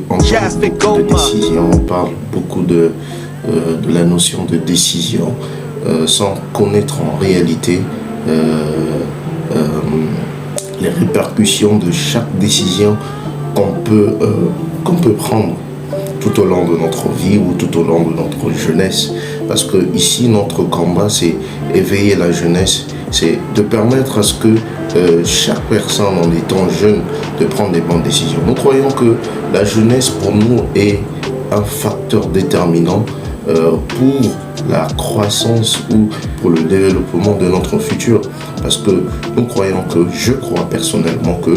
beaucoup de décision, on parle beaucoup de la notion de décision, sans connaître en réalité les répercussions de chaque décision qu'on peut prendre tout au long de notre vie ou tout au long de notre jeunesse. Parce que ici, notre combat, c'est éveiller la jeunesse, c'est de permettre à ce que chaque personne, en étant jeune, de prendre des bonnes décisions. Nous croyons que la jeunesse, pour nous, est un facteur déterminant pour la croissance ou pour le développement de notre futur. Parce que nous croyons que, je crois personnellement que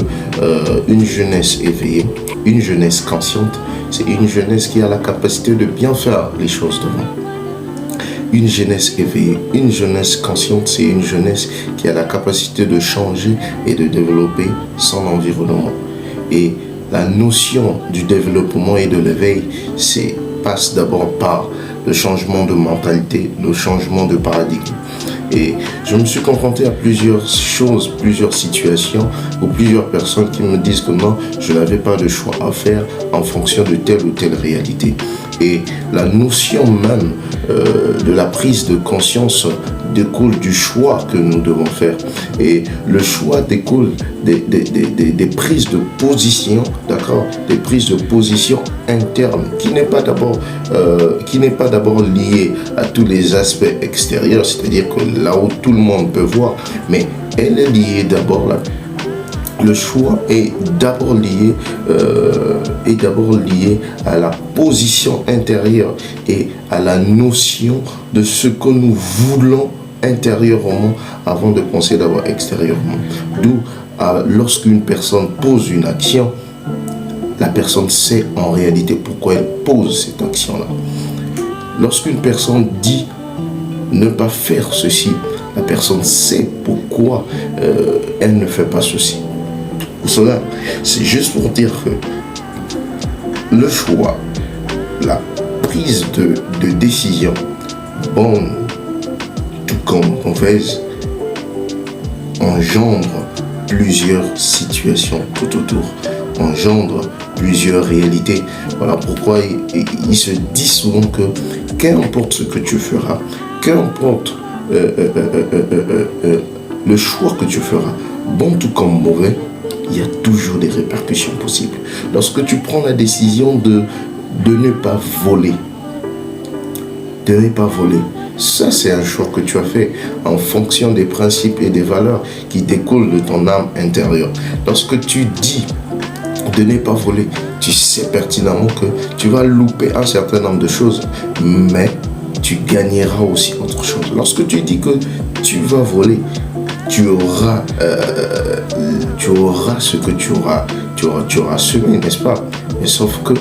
une jeunesse éveillée, une jeunesse consciente, c'est une jeunesse qui a la capacité de bien faire les choses devant. Une jeunesse éveillée, une jeunesse consciente, c'est une jeunesse qui a la capacité de changer et de développer son environnement. Et la notion du développement et de l'éveil, passe d'abord par le changement de mentalité, le changement de paradigme. Et je me suis confronté à plusieurs choses, plusieurs situations ou plusieurs personnes qui me disent que non, je n'avais pas de choix à faire en fonction de telle ou telle réalité. Et la notion même de la prise de conscience découle du choix que nous devons faire. Et le choix découle des prises de position, d'accord, des prises de position internes, qui n'est pas d'abord liée à tous les aspects extérieurs, c'est-à-dire que là où tout le monde peut voir, mais elle est liée d'abord là. Le choix est d'abord lié à la position intérieure et à la notion de ce que nous voulons intérieurement avant de penser d'abord extérieurement. D'où, lorsqu'une personne pose une action, la personne sait en réalité pourquoi elle pose cette action-là. Lorsqu'une personne dit ne pas faire ceci, la personne sait pourquoi elle ne fait pas ceci. Pour cela, c'est juste pour dire que le choix, la prise de décision, bonne tout comme mauvaise, engendre plusieurs situations tout autour, engendre plusieurs réalités. Voilà pourquoi il se dit souvent que qu'importe ce que tu feras, qu'importe le choix que tu feras, bon tout comme mauvais, il y a toujours des répercussions possibles. Lorsque tu prends la décision de ne pas voler, ça c'est un choix que tu as fait en fonction des principes et des valeurs qui découlent de ton âme intérieure. Lorsque tu dis de ne pas voler, tu sais pertinemment que tu vas louper un certain nombre de choses, mais tu gagneras aussi autre chose. Lorsque tu dis que tu vas voler, tu auras ce que tu auras semé, n'est-ce pas? Mais sauf que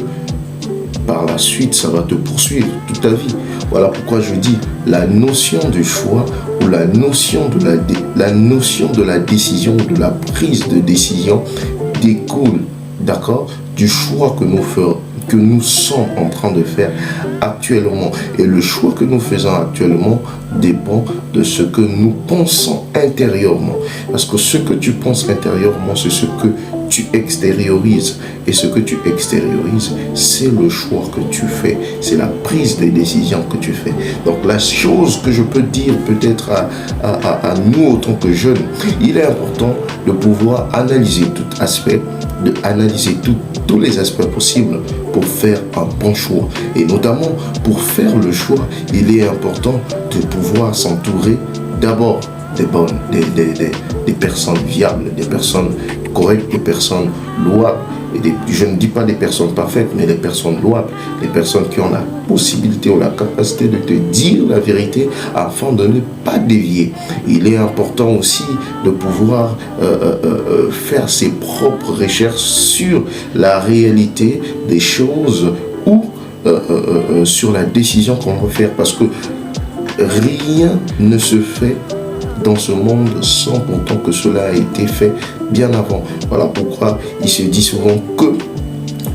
par la suite, ça va te poursuivre toute ta vie. Voilà pourquoi je dis la notion du choix ou la notion de la décision, de la prise de décision découle, d'accord, du choix que nous sommes en train de faire actuellement. Et le choix que nous faisons actuellement dépend de ce que nous pensons intérieurement. Parce que ce que tu penses intérieurement, c'est ce que tu extériorises. Et ce que tu extériorises, c'est le choix que tu fais. C'est la prise de décision que tu fais. Donc la chose que je peux dire peut-être à nous autant que jeunes, il est important de pouvoir analyser tout aspect, d'analyser tous les aspects possibles pour faire un bon choix. Et notamment, pour faire le choix, il est important de pouvoir s'entourer d'abord des personnes viables, des personnes correctes, des personnes louables. Je ne dis pas des personnes parfaites, mais des personnes louables, des personnes qui ont la possibilité ou la capacité de te dire la vérité afin de ne pas dévier. Il est important aussi de pouvoir faire ses propres recherches sur la réalité des choses ou sur la décision qu'on veut faire, parce que rien ne se fait dans ce monde sans pourtant que cela a été fait bien avant. Voilà pourquoi il se dit souvent que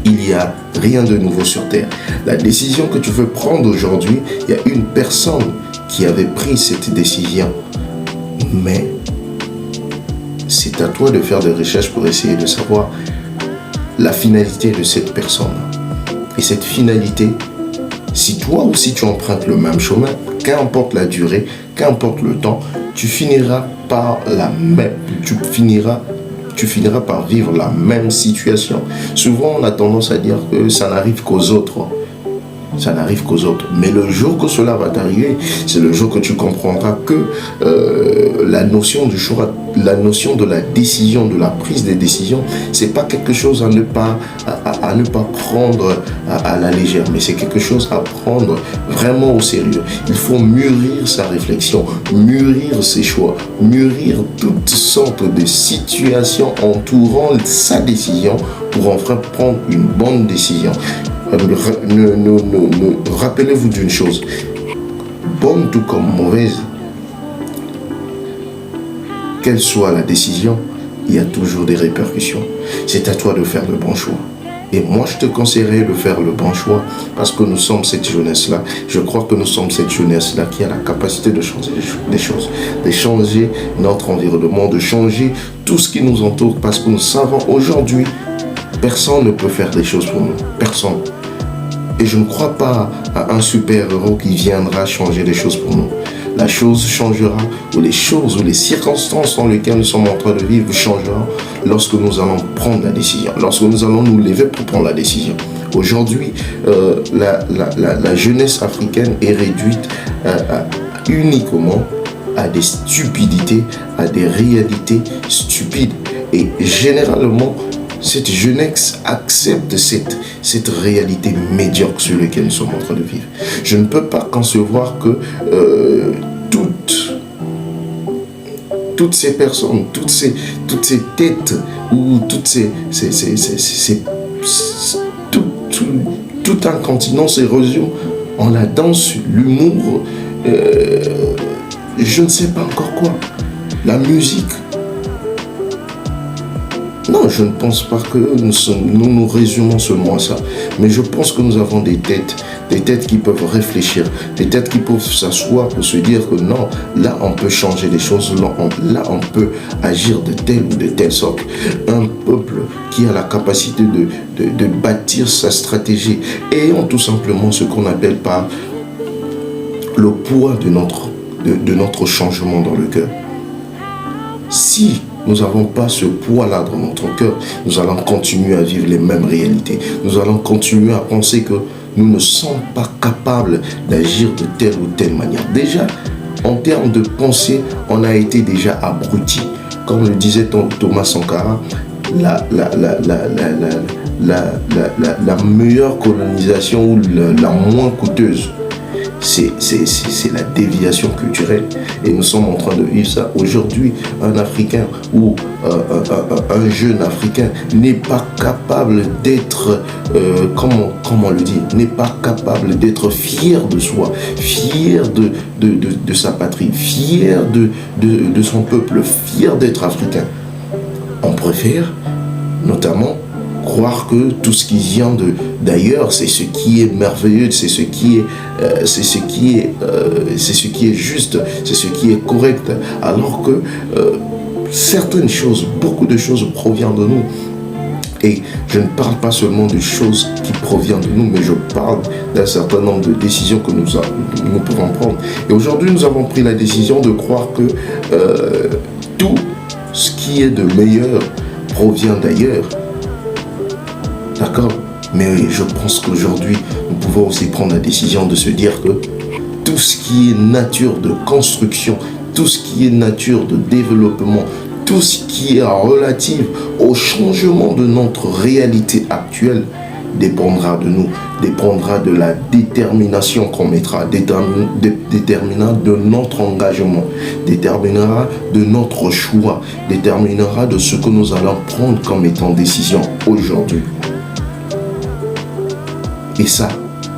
il n'y a rien de nouveau sur terre. La décision que tu veux prendre aujourd'hui, il y a une personne qui avait pris cette décision, mais c'est à toi de faire des recherches pour essayer de savoir la finalité de cette personne. Et cette finalité, si toi aussi tu empruntes le même chemin, qu'importe la durée, qu'importe le temps, tu finiras par vivre la même situation. Souvent, on a tendance à dire que ça n'arrive qu'aux autres. Ça n'arrive qu'aux autres. Mais le jour que cela va t'arriver, c'est le jour que tu comprendras que la notion du choix, la notion de la décision, de la prise des décisions, c'est pas quelque chose à ne pas prendre à la légère, mais c'est quelque chose à prendre vraiment au sérieux. Il faut mûrir sa réflexion, mûrir ses choix, mûrir toutes sortes de situations entourant sa décision pour enfin prendre une bonne décision. Rappelez-vous d'une chose, bonne tout comme mauvaise, quelle soit la décision, il y a toujours des répercussions. C'est à toi de faire le bon choix. Et moi, je te conseillerais de faire le bon choix parce que nous sommes cette jeunesse-là. Je crois que nous sommes cette jeunesse-là qui a la capacité de changer des choses, de changer notre environnement, de changer tout ce qui nous entoure parce que nous savons aujourd'hui, personne ne peut faire des choses pour nous. Personne. Et je ne crois pas à un super-héros qui viendra changer les choses pour nous. La chose changera, ou les choses, ou les circonstances dans lesquelles nous sommes en train de vivre changeront lorsque nous allons prendre la décision, lorsque nous allons nous lever pour prendre la décision. Aujourd'hui, la jeunesse africaine est réduite uniquement à des stupidités, à des réalités stupides. Et généralement, cette jeunesse accepte cette réalité médiocre sur laquelle nous sommes en train de vivre. Je ne peux pas concevoir que toutes ces personnes, toutes ces têtes ou tout un continent s'érosion en la danse, l'humour, je ne sais pas encore quoi, la musique. Non, je ne pense pas que nous résumons seulement à ça. Mais je pense que nous avons des têtes qui peuvent réfléchir, des têtes qui peuvent s'asseoir pour se dire que non, là on peut changer les choses, là on peut agir de telle ou de telle sorte. Un peuple qui a la capacité de bâtir sa stratégie, ayant tout simplement ce qu'on appelle par le poids de notre changement dans le cœur. Si nous n'avons pas ce poids-là dans notre cœur, nous allons continuer à vivre les mêmes réalités. Nous allons continuer à penser que nous ne sommes pas capables d'agir de telle ou telle manière. Déjà, en termes de pensée, on a été déjà abrutis. Comme le disait Thomas Sankara, la meilleure colonisation ou la moins coûteuse, c'est la déviation culturelle. Et nous sommes en train de vivre ça. Aujourd'hui, un Africain ou un jeune Africain n'est pas capable d'être, comment on le dit, n'est pas capable d'être fier de soi, fier de sa patrie, fier de son peuple, fier d'être africain. On préfère notamment croire que tout ce qui vient d'ailleurs, c'est ce qui est merveilleux, c'est ce qui est juste, c'est ce qui est correct, alors que certaines choses, beaucoup de choses proviennent de nous. Et je ne parle pas seulement de choses qui proviennent de nous, mais je parle d'un certain nombre de décisions que nous pouvons prendre. Et aujourd'hui, nous avons pris la décision de croire que tout ce qui est de meilleur provient d'ailleurs. D'accord? Mais je pense qu'aujourd'hui, nous pouvons aussi prendre la décision de se dire que tout ce qui est nature de construction, tout ce qui est nature de développement, tout ce qui est relatif au changement de notre réalité actuelle dépendra de nous, dépendra de la détermination qu'on mettra, déterminera de notre engagement, déterminera de notre choix, déterminera de ce que nous allons prendre comme étant décision aujourd'hui. Et ça,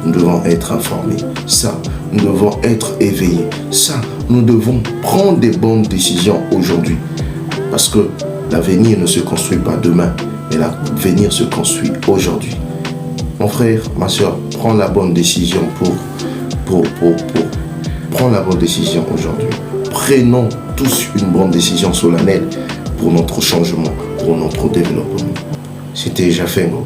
nous devons être informés. Ça, nous devons être éveillés. Ça, nous devons prendre des bonnes décisions aujourd'hui. Parce que l'avenir ne se construit pas demain, mais l'avenir se construit aujourd'hui. Mon frère, ma soeur, prends la bonne décision prends la bonne décision aujourd'hui. Prenons tous une bonne décision solennelle pour notre changement, pour notre développement. C'était Jafengo.